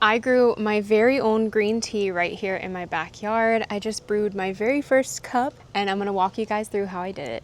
I grew my very own green tea right here in my backyard. I just brewed my very first cup and I'm gonna walk you guys through how I did it.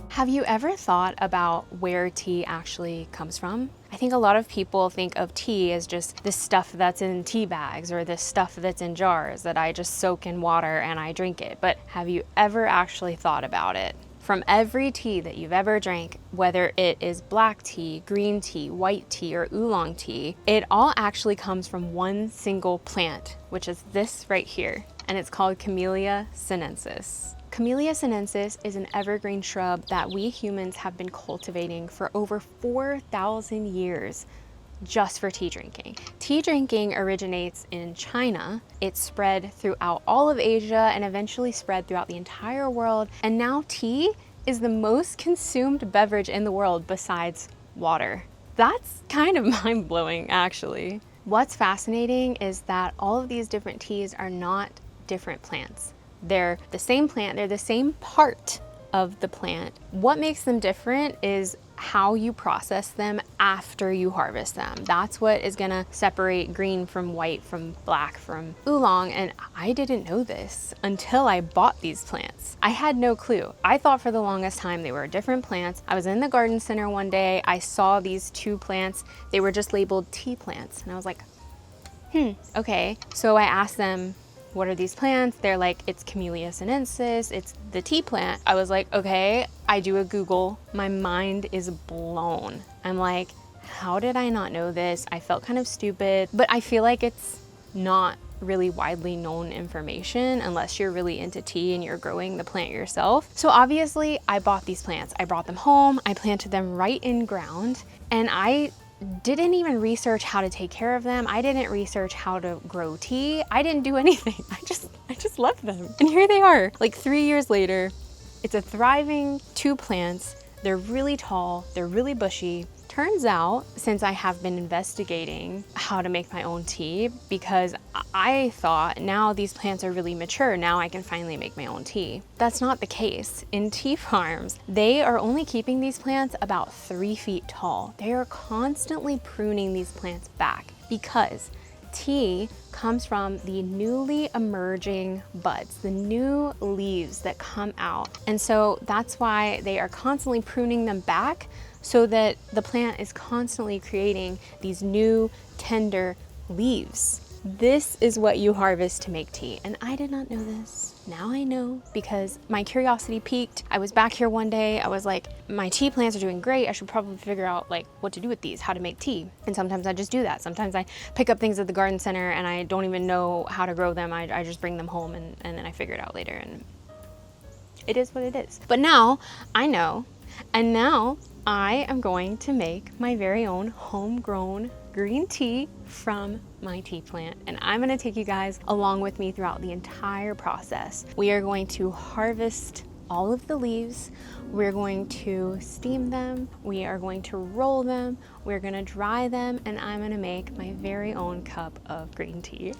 Have you ever thought about where tea actually comes from? I think a lot of people think of tea as just this stuff that's in tea bags or this stuff that's in jars that I just soak in water and I drink it. But have you ever actually thought about it? From every tea that you've ever drank, whether it is black tea, green tea, white tea, or oolong tea, it all actually comes from one single plant, which is this right here, and it's called Camellia sinensis. Camellia sinensis is an evergreen shrub that we humans have been cultivating for over 4,000 years just for tea drinking. Tea drinking originates in China. It spread throughout all of Asia and eventually spread throughout the entire world. And now tea is the most consumed beverage in the world besides water. That's kind of mind-blowing, actually. What's fascinating is that all of these different teas are not different plants. They're the same plant, they're the same part of the plant. What makes them different is how you process them after you harvest them. That's what is gonna separate green from white, from black from oolong, and I didn't know this until I bought these plants. I had no clue. I thought for the longest time they were different plants. I was in the garden center one day, I saw these two plants, they were just labeled tea plants, and I was like, okay. So I asked them, what are these plants? They're like, it's Camellia sinensis, it's the tea plant. I was like, okay, I do a Google. My mind is blown. I'm like, how did I not know this? I felt kind of stupid, but I feel like it's not really widely known information unless you're really into tea and you're growing the plant yourself. So obviously I bought these plants. I brought them home, I planted them right in ground, and I didn't even research how to take care of them. I didn't research how to grow tea. I didn't do anything. I just left them. And here they are, like 3 years later. It's a thriving two plants. They're really tall, they're really bushy. Turns out, since I have been investigating how to make my own tea, because I thought now these plants are really mature, now I can finally make my own tea. That's not the case. In tea farms, they are only keeping these plants about 3 feet tall. They are constantly pruning these plants back because tea comes from the newly emerging buds, the new leaves that come out. And so that's why they are constantly pruning them back so that the plant is constantly creating these new tender leaves. This is what you harvest to make tea. And I did not know this. Now I know because my curiosity piqued. I was back here one day. I was like, my tea plants are doing great. I should probably figure out like what to do with these, how to make tea. And sometimes I just do that. Sometimes I pick up things at the garden center and I don't even know how to grow them. I just bring them home and then I figure it out later. And it is what it is. But now I know. And now I am going to make my very own homegrown green tea from my tea plant. And I'm gonna take you guys along with me throughout the entire process. We are going to harvest all of the leaves. We're going to steam them. We are going to roll them. We're gonna dry them, and I'm gonna make my very own cup of green tea.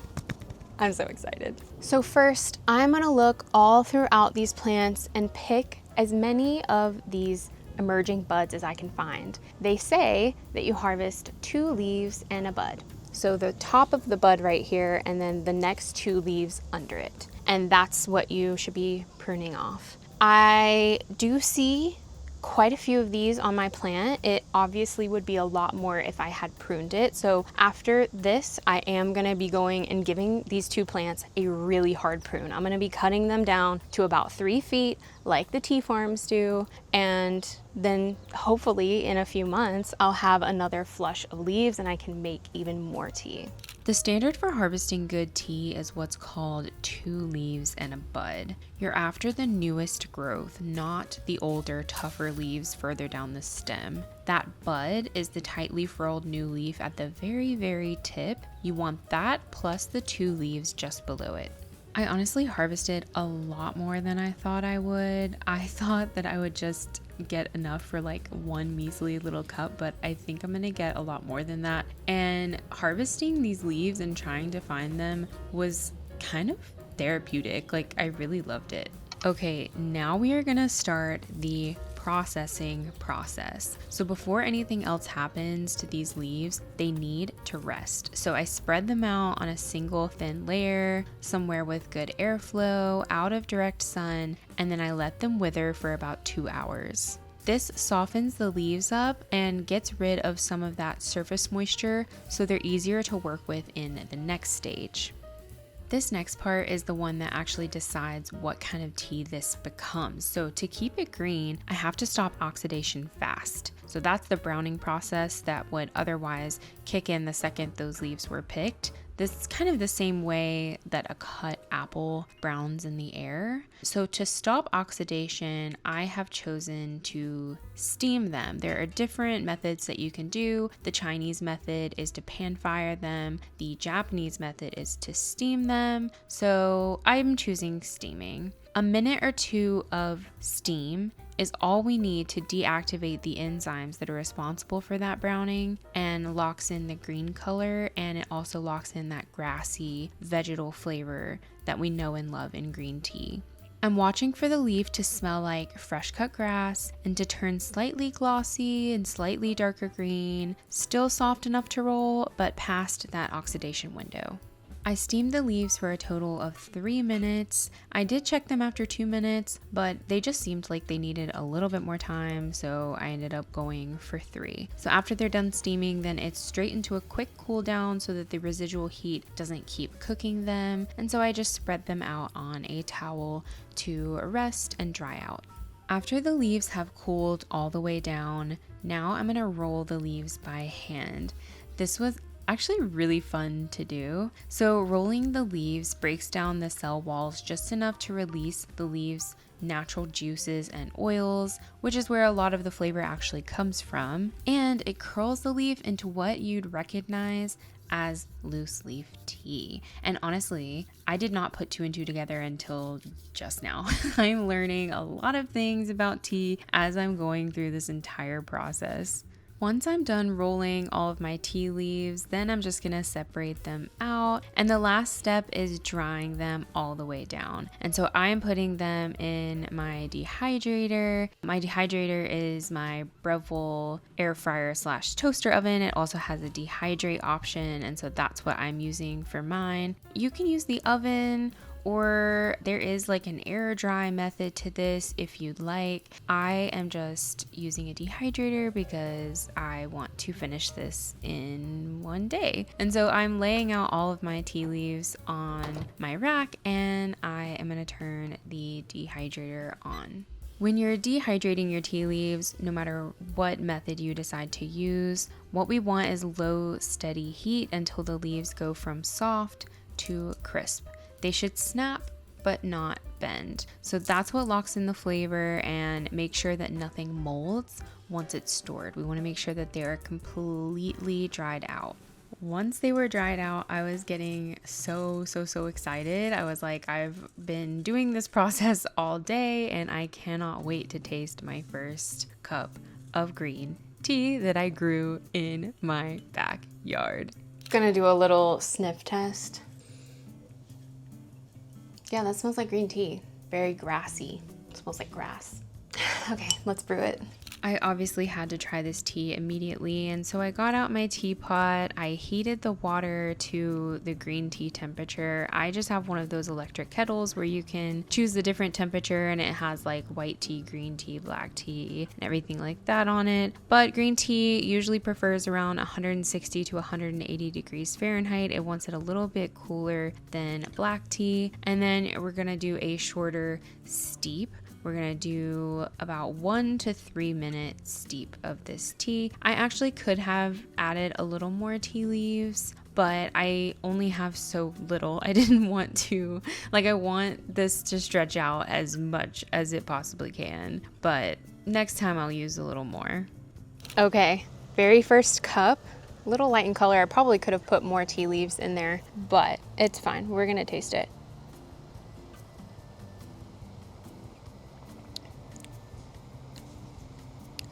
I'm so excited. So first, I'm gonna look all throughout these plants and pick as many of these emerging buds as I can find. They say that you harvest 2 leaves and a bud. So the top of the bud right here and then the next 2 leaves under it. And that's what you should be pruning off. I do see quite a few of these on my plant. It obviously would be a lot more if I had pruned it. So after this, I am gonna be going and giving these 2 plants a really hard prune. I'm gonna be cutting them down to about 3 feet like the tea farms do. And then hopefully in a few months, I'll have another flush of leaves and I can make even more tea. The standard for harvesting good tea is what's called 2 leaves and a bud. You're after the newest growth, not the older, tougher leaves further down the stem. That bud is the tightly furled new leaf at the very, very tip. You want that plus the 2 leaves just below it. I honestly harvested a lot more than I thought I would. I thought that I would just get enough for like one measly little cup, but I think I'm gonna get a lot more than that. And harvesting these leaves and trying to find them was kind of therapeutic. Like, I really loved it. Okay, now we are gonna start the processing process. So before anything else happens to these leaves, they need to rest. So I spread them out on a single thin layer, somewhere with good airflow, out of direct sun, and then I let them wither for about 2 hours. This softens the leaves up and gets rid of some of that surface moisture, so they're easier to work with in the next stage. This next part is the one that actually decides what kind of tea this becomes. So to keep it green, I have to stop oxidation fast. So that's the browning process that would otherwise kick in the second those leaves were picked. This is kind of the same way that a cut apple browns in the air. So to stop oxidation, I have chosen to steam them. There are different methods that you can do. The Chinese method is to pan fire them. The Japanese method is to steam them. So I'm choosing steaming. A minute or 2 of steam is all we need to deactivate the enzymes that are responsible for that browning and locks in the green color, and it also locks in that grassy vegetal flavor that we know and love in green tea. I'm watching for the leaf to smell like fresh cut grass and to turn slightly glossy and slightly darker green, still soft enough to roll, but past that oxidation window. I steamed the leaves for a total of 3 minutes. I did check them after 2 minutes, but they just seemed like they needed a little bit more time, so I ended up going for 3. So after they're done steaming, then it's straight into a quick cool down so that the residual heat doesn't keep cooking them. And so I just spread them out on a towel to rest and dry out. After the leaves have cooled all the way down, now I'm gonna roll the leaves by hand. This was actually really fun to do. So rolling the leaves breaks down the cell walls just enough to release the leaves' natural juices and oils, which is where a lot of the flavor actually comes from. And it curls the leaf into what you'd recognize as loose leaf tea. And honestly, I did not put 2 and 2 together until just now. I'm learning a lot of things about tea as I'm going through this entire process. Once I'm done rolling all of my tea leaves, then I'm just gonna separate them out. And the last step is drying them all the way down. And so I am putting them in my dehydrator. My dehydrator is my Breville air fryer / toaster oven. It also has a dehydrate option. And so that's what I'm using for mine. You can use the oven, or there is like an air dry method to this if you'd like. I am just using a dehydrator because I want to finish this in 1 day. And so I'm laying out all of my tea leaves on my rack, and I am gonna turn the dehydrator on. When you're dehydrating your tea leaves, no matter what method you decide to use, what we want is low, steady heat until the leaves go from soft to crisp. They should snap, but not bend. So that's what locks in the flavor and make sure that nothing molds once it's stored. We want to make sure that they are completely dried out. Once they were dried out, I was getting so excited. I was like, I've been doing this process all day and I cannot wait to taste my first cup of green tea that I grew in my backyard. Gonna do a little sniff test. Yeah, that smells like green tea. Very grassy. It smells like grass. Okay, let's brew it. I obviously had to try this tea immediately, and so I got out my teapot. I heated the water to the green tea temperature. I just have one of those electric kettles where you can choose the different temperature, and it has like white tea, green tea, black tea, and everything like that on it. But green tea usually prefers around 160 to 180 degrees Fahrenheit. It wants it a little bit cooler than black tea. And then we're gonna do a shorter steep. We're gonna do about 1 to 3 minute steep of this tea. I actually could have added a little more tea leaves, but I only have so little. I didn't want to, I want this to stretch out as much as it possibly can, but next time I'll use a little more. Okay, very first cup. A little light in color. I probably could have put more tea leaves in there, but it's fine. We're gonna taste it.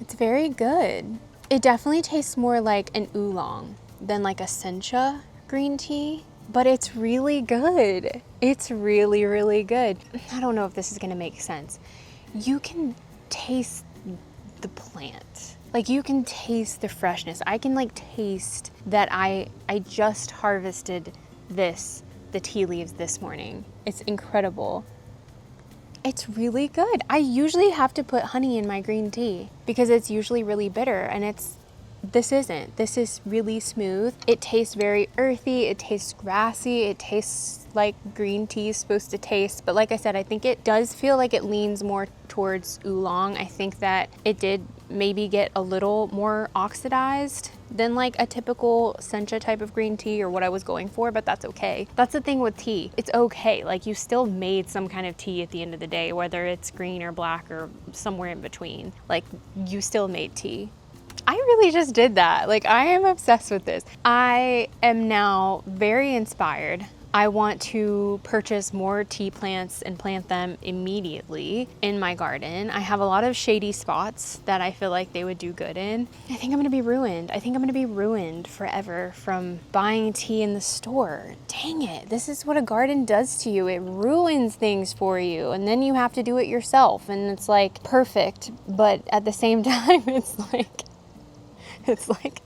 It's very good. It definitely tastes more like an oolong than like a sencha green tea. but it's really good. It's really, really good. I don't know if this is gonna make sense. You can taste the plant. Like you can taste the freshness. I can like taste that I just harvested the tea leaves this morning. It's incredible. It's really good. I usually have to put honey in my green tea because it's usually really bitter, and this isn't. This is really smooth. It tastes very earthy. It tastes grassy. It tastes like green tea is supposed to taste. But like I said, I think it does feel like it leans more towards oolong. I think that it did maybe get a little more oxidized than like a typical sencha type of green tea or what I was going for, but that's okay. That's the thing with tea. It's okay. Like you still made some kind of tea at the end of the day, whether it's green or black or somewhere in between. Like you still made tea. I really just did that. Like I am obsessed with this. I am now very inspired. I want to purchase more tea plants and plant them immediately in my garden. I have a lot of shady spots that I feel like they would do good in. I think I'm gonna be ruined. I think I'm gonna be ruined forever from buying tea in the store. Dang it, this is what a garden does to you. It ruins things for you, and then you have to do it yourself, and it's like perfect, but at the same time, it's like,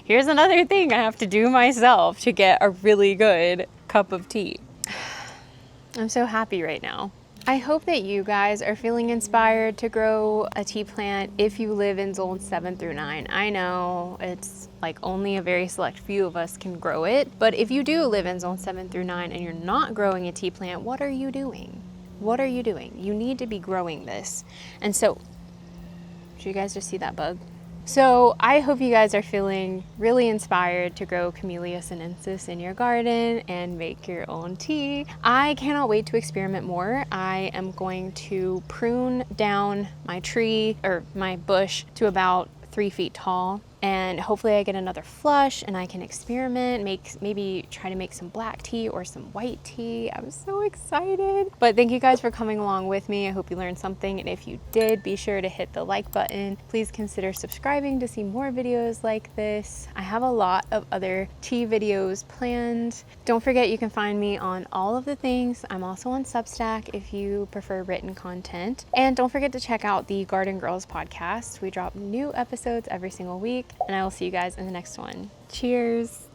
here's another thing I have to do myself to get a really good cup of tea. I'm so happy right now. I hope that you guys are feeling inspired to grow a tea plant if you live in zones 7 through 9. I know it's like only a very select few of us can grow it, but if you do live in zone 7 through 9 and you're not growing a tea plant, what are you doing? What are you doing? You need to be growing this. And so, did you guys just see that bug? So I hope you guys are feeling really inspired to grow Camellia sinensis in your garden and make your own tea. I cannot wait to experiment more. I am going to prune down my tree or my bush to about 3 feet tall, and hopefully I get another flush and I can experiment, maybe try to make some black tea or some white tea. I'm so excited. But thank you guys for coming along with me. I hope you learned something, and if you did, be sure to hit the like button. Please consider subscribing to see more videos like this. I have a lot of other tea videos planned. Don't forget you can find me on all of the things. I'm also on Substack if you prefer written content. And don't forget to check out the Garden Girls podcast. We drop new episodes every single week, and I will see you guys in the next one. Cheers.